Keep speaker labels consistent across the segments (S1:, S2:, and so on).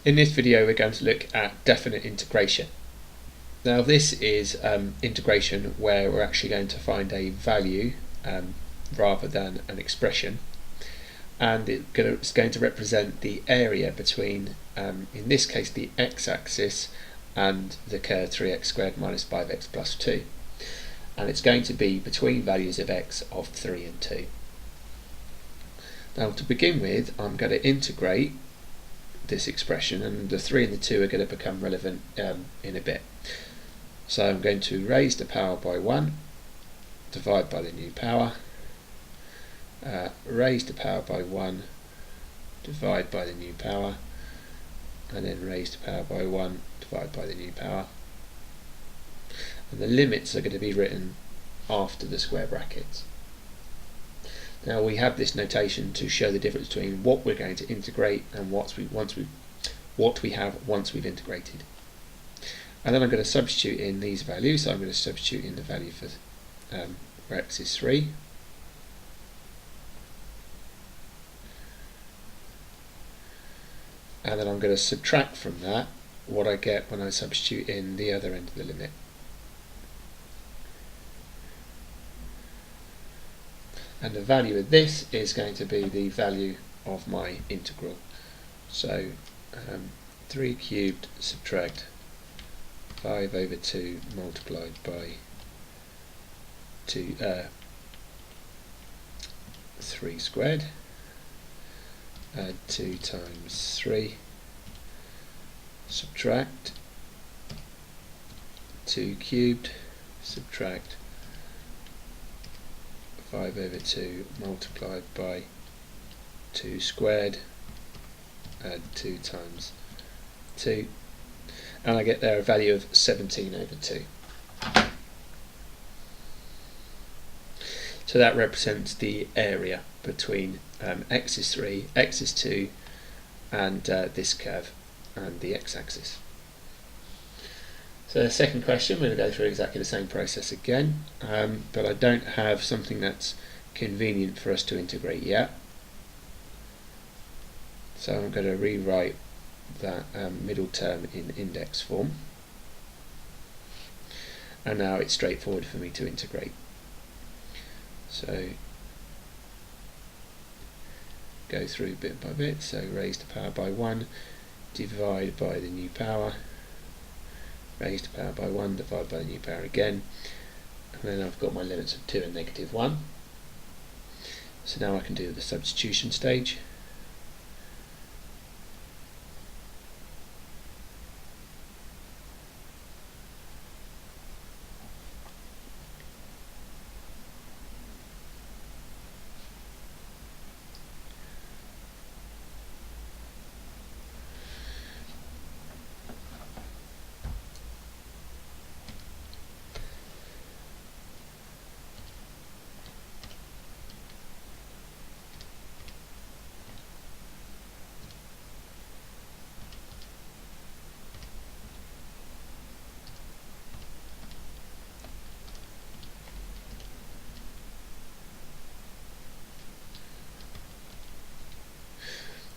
S1: In this video we're going to look at definite integration. Now this is integration where we're actually going to find a value rather than an expression, and it's going to represent the area between, in this case, the x-axis and the curve 3x squared minus 5x plus 2, and it's going to be between values of x of 3 and 2. Now to begin with, I'm going to integrate this expression, and the 3 and the 2 are going to become relevant in a bit. So I'm going to raise the power by 1, divide by the new power, raise the power by 1, divide by the new power, and then raise the power by 1, divide by the new power. And the limits are going to be written after the square brackets. Now we have this notation to show the difference between what we're going to integrate and what we have once we've integrated. And then I'm going to substitute in these values. So I'm going to substitute in the value for where x is 3. And then I'm going to subtract from that what I get when I substitute in the other end of the limit. And the value of this is going to be the value of my integral. So 3 cubed subtract 5 over 2 multiplied by 3 squared, add 2 times 3, subtract 2 cubed, subtract 5 over 2 multiplied by 2 squared, add 2 times 2, and I get there a value of 17 over 2. So that represents the area between x is 3, x is 2, and this curve and the x-axis. So the second question, we're going to go through exactly the same process again, but I don't have something that's convenient for us to integrate yet. So I'm going to rewrite that middle term in index form, and now it's straightforward for me to integrate. So go through bit by bit. So raise the power by 1, divide by the new power, raise the power by 1, divide by the new power again, and then I've got my limits of 2 and negative 1. So now I can do the substitution stage.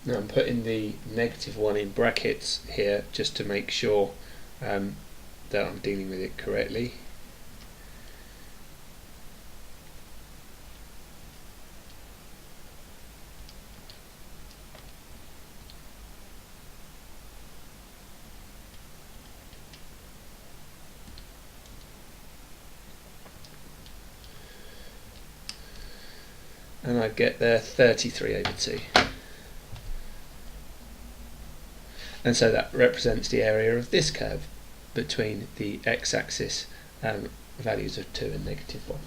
S1: Now I'm putting the negative 1 in brackets here just to make sure that I'm dealing with it correctly. And I get there 33 over 2. And so that represents the area of this curve between the x-axis values of 2 and negative 1.